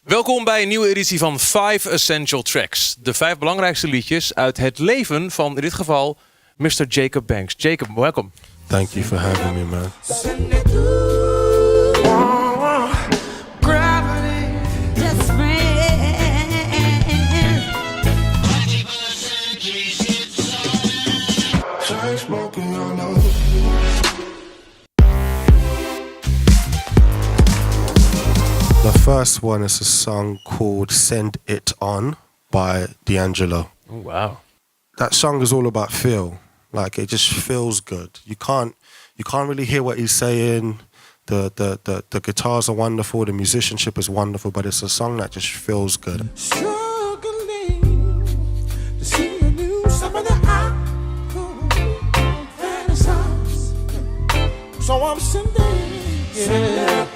Welkom bij een nieuwe editie van 5 Essential Tracks. De 5 belangrijkste liedjes uit het leven van, in dit geval, Mr. Jacob Banks. Jacob, welkom. Thank you for having me, man. Chainsmoking, I know. The first one is a song called Send It On by D'Angelo. Oh, wow. That song is all about feel. Like, it just feels good. You can't really hear what he's saying. The guitars are wonderful, the musicianship is wonderful, but it's a song that just feels good. Struggling to see you do some of the I could fantasize. So I'm sending it.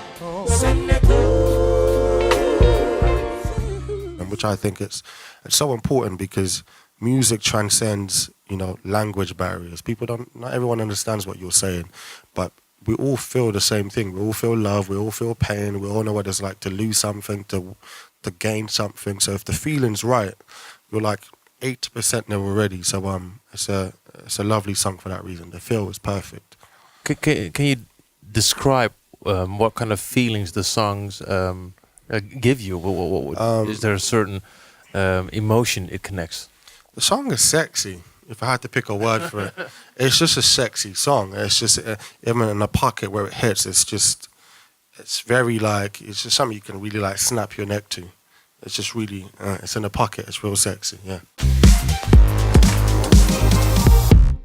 And which I think it's so important because music transcends, language barriers. Not everyone understands what you're saying, but we all feel the same thing. We all feel love, we all feel pain, we all know what it's like to lose something, to gain something. So if the feeling's right, you're like 80% there already. So it's a lovely song for that reason. The feel is perfect. Can you describe what kind of feelings the songs give you? Is there a certain emotion it connects? The song is sexy. If I had to pick a word for it, it's just a sexy song. It's just even in the pocket where it hits, it's just something you can really snap your neck to. It's just really, it's in the pocket. It's real sexy. Yeah.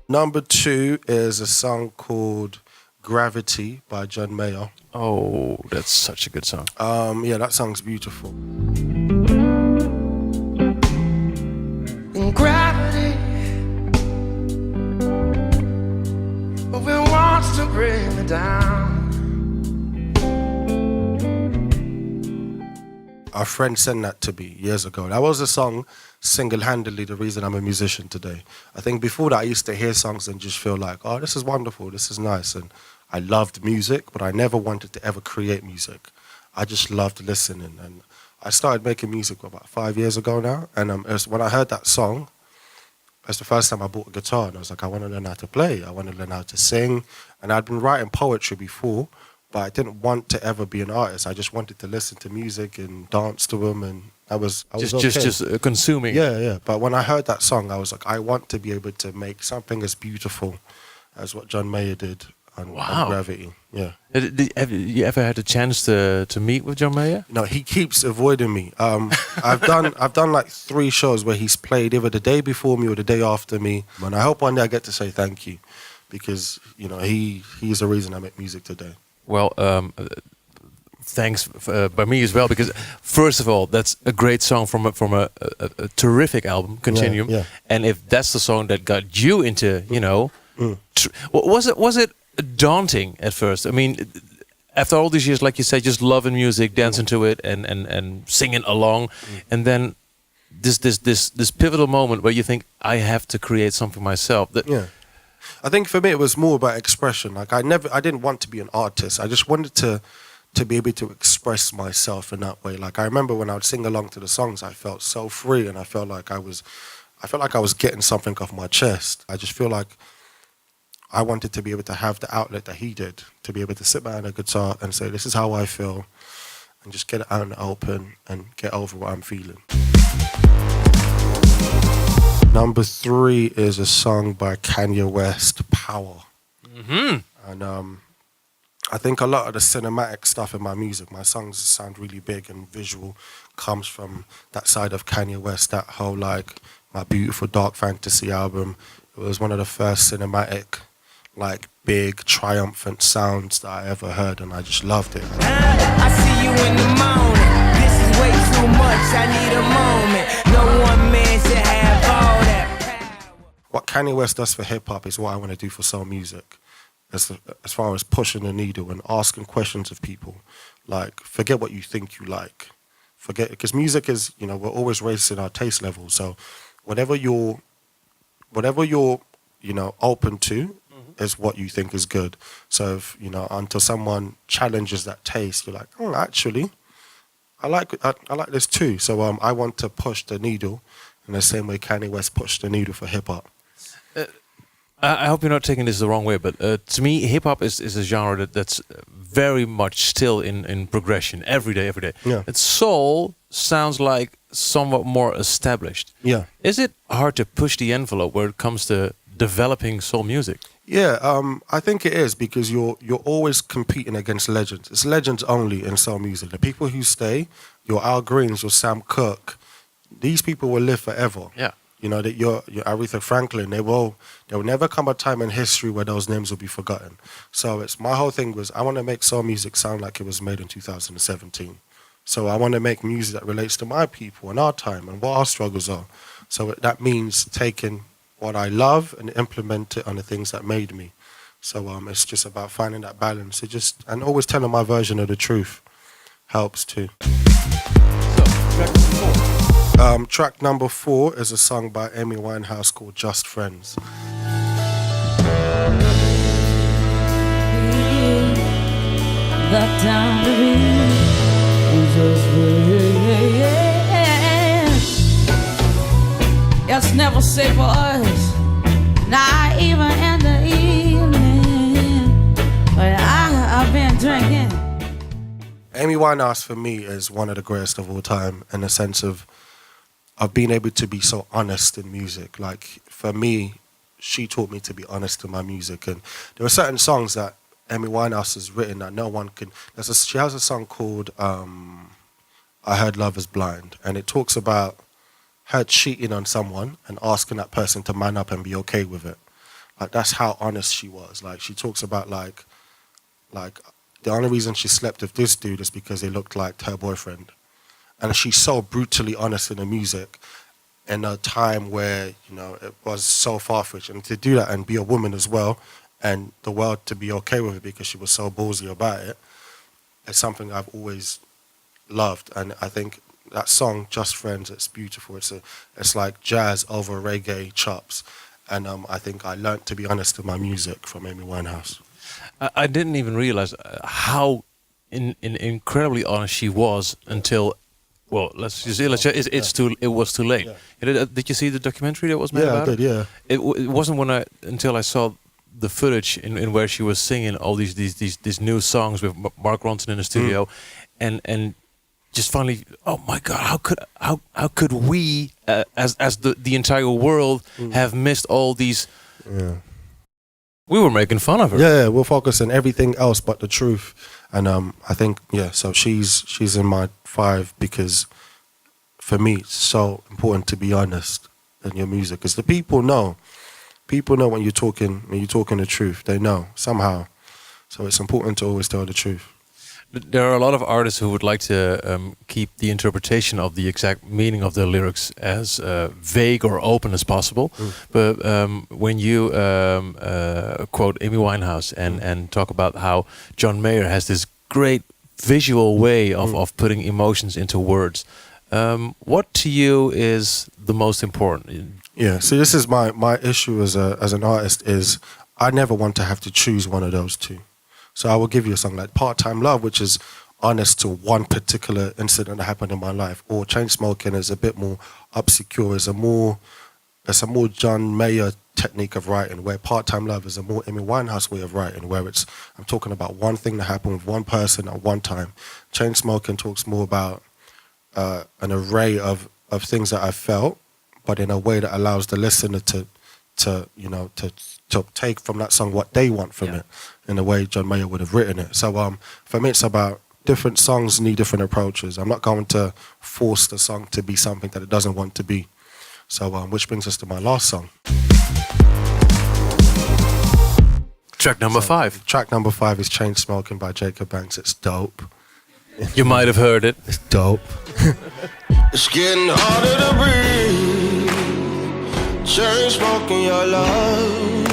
Number 2 is a song called Gravity by John Mayer. Oh, that's such a good song. Yeah, that song's beautiful. Gravity, but it wants to bring me down. Our friend sent that to me years ago. That was a song single-handedly the reason I'm a musician today. I think before that I used to hear songs and just feel like, oh, this is wonderful, this is nice. And I loved music, but I never wanted to ever create music. I just loved listening. And I started making music about 5 years ago now. And when I heard that song, that's the first time I bought a guitar. And I was like, I want to learn how to play. I want to learn how to sing. And I'd been writing poetry before, but I didn't want to ever be an artist. I just wanted to listen to music and dance to them. And I was just consuming. Yeah. But when I heard that song, I was like, I want to be able to make something as beautiful as what John Mayer did. On Gravity, yeah. Have you ever had a chance to meet with John Mayer? No, he keeps avoiding me. I've done like 3 shows where he's played either the day before me or the day after me. And I hope one day I get to say thank you, because he's the reason I make music today. Well, thanks by me as well, because first of all, that's a great song from a terrific album, Continuum. Yeah. And if that's the song that got you into, was it daunting at first? I mean, after all these years, like you said, just loving music, dancing to it, and singing along, and then this pivotal moment where you think, I have to create something myself. I think for me it was more about expression. Like I didn't want to be an artist. I just wanted to be able to express myself in that way. Like I remember when I would sing along to the songs, I felt so free, and I felt like I was getting something off my chest. I just feel like I wanted to be able to have the outlet that he did, to be able to sit behind a guitar and say, this is how I feel, and just get it out in the open and get over what I'm feeling. Number 3 is a song by Kanye West, Power. Mm-hmm. And I think a lot of the cinematic stuff in my music, my songs sound really big and visual, comes from that side of Kanye West, that whole my Beautiful Dark Fantasy album. It was one of the first cinematic, big, triumphant sounds that I ever heard, and I just loved it. I see you in the morning. This is way too much. I need a moment. No one man should have all that power. What Kanye West does for hip-hop is what I want to do for soul music. As far as pushing the needle and asking questions of people. Like, forget what you think you like. Because music is, we're always raising our taste level. So whatever you're open to, is what you think is good. So if, until someone challenges that taste, you're like, actually, I like this too. So I want to push the needle in the same way Kanye West pushed the needle for hip hop. I hope you're not taking this the wrong way, but to me, hip hop is a genre that's very much still in progression every day. Yeah. And soul sounds like somewhat more established. Yeah. Is it hard to push the envelope where it comes to developing soul music? Yeah, I think it is because you're always competing against legends. It's legends only in soul music. The people who stay, your Al Greens, your Sam Cooke, these people will live forever. Yeah. You know that your Aretha Franklin, there will never come a time in history where those names will be forgotten. So it's my whole thing was I want to make soul music sound like it was made in 2017. So I want to make music that relates to my people and our time and what our struggles are. So that means taking what I love and implement it on the things that made me. So it's just about finding that balance. And always telling my version of the truth helps too. So, track number 4 is a song by Amy Winehouse called Just Friends. The time to be just friends. It's never safe for us, not even in the evening. But I've been drinking. Amy Winehouse for me is one of the greatest of all time in the sense of being able to be so honest in music. Like for me, she taught me to be honest in my music, and there are certain songs that Amy Winehouse has written that no one can. She has a song called "I Heard Love Is Blind," and it talks about her cheating on someone and asking that person to man up and be okay with it. Like that's how honest she was. Like she talks about like the only reason she slept with this dude is because he looked like her boyfriend. And she's so brutally honest in the music in a time where, you know, it was so far-fetched. And to do that and be a woman as well and the world to be okay with it because she was so ballsy about it, it's something I've always loved. And I think that song, Just Friends, it's beautiful. It's like jazz over reggae chops. And I think I learned to be honest in my music from Amy Winehouse. I didn't even realize how incredibly honest she was until, well, it was too late. Yeah. Did you see the documentary that was made about it? Yeah. It wasn't until I saw the footage in where she was singing all these new songs with Mark Ronson in the studio, and just finally, oh my God, how could we as the entire world have missed all these? Yeah. We were making fun of her. Yeah, we'll focus on everything else but the truth. And I think, so she's in my 5 because for me it's so important to be honest in your music because the people know when you're talking the truth. They know somehow. So it's important to always tell the truth. There are a lot of artists who would like to keep the interpretation of the exact meaning of their lyrics as vague or open as possible. But when you quote Amy Winehouse and talk about how John Mayer has this great visual way of putting emotions into words, what to you is the most important? Yeah, so this is my issue as an artist is I never want to have to choose one of those two. So I will give you a song like Part-Time Love, which is honest to one particular incident that happened in my life. Or Chainsmoking is a bit more obscure. It's a more John Mayer technique of writing, where Part-Time Love is a more Amy Winehouse way of writing, where I'm talking about one thing that happened with one person at one time. Chainsmoking talks more about an array of things that I felt, but in a way that allows the listener to take from that song what they want from it in the way John Mayer would have written it. So for me, it's about different songs need different approaches. I'm not going to force the song to be something that it doesn't want to be. So which brings us to my last song. Track number 5. Track number 5 is Chainsmoking by Jacob Banks. It's dope. You might have heard it. It's dope. It's getting harder to breathe. Chainsmoking your love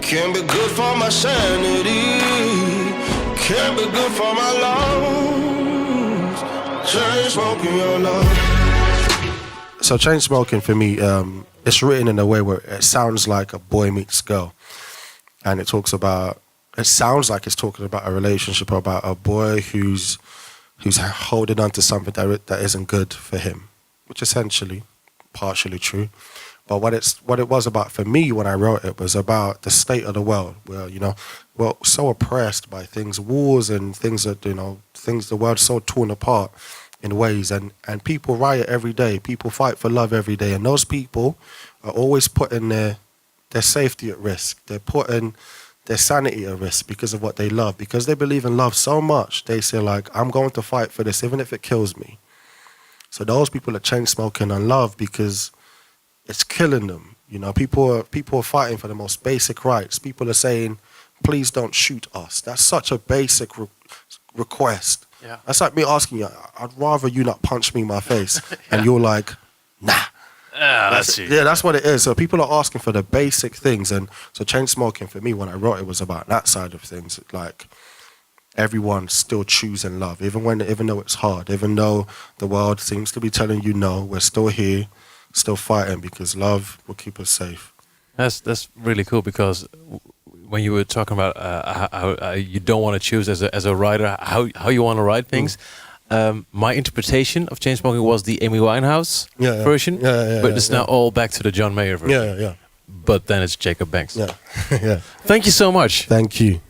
can't be good for my sanity, can't be good for my lungs. Chainsmoking your love. So Chainsmoking for me, it's written in a way where it sounds like a boy meets girl, and it sounds like it's talking about a relationship, about a boy who's who's holding on to something that isn't good for him, which essentially, partially true. But what it was about for me when I wrote it was about the state of the world, where, you know, we're so oppressed by things, wars and things that, you know, the world's so torn apart in ways, and people riot every day, people fight for love every day, and those people are always putting their safety at risk. They're putting their sanity at risk because of what they love, because they believe in love so much. They say, like, I'm going to fight for this even if it kills me. So those people are Chainsmoking on love because it's killing them. You know, people are fighting for the most basic rights. People are saying, please don't shoot us. That's such a basic request. Yeah. That's like me asking you, I'd rather you not punch me in my face. And you're like, nah. That's what it is. So people are asking for the basic things. And so Chainsmoking, for me, when I wrote it, was about that side of things. Like, everyone's still choosing love, even though it's hard, even though the world seems to be telling you no, we're still here, still fighting, because love will keep us safe. That's really cool, because when you were talking about how you don't want to choose as a writer how you want to write things, my interpretation of Chainsmoking was the Amy Winehouse version, but it's now all back to the John Mayer version. Yeah. But then it's Jacob Banks. Yeah. Thank you so much. Thank you.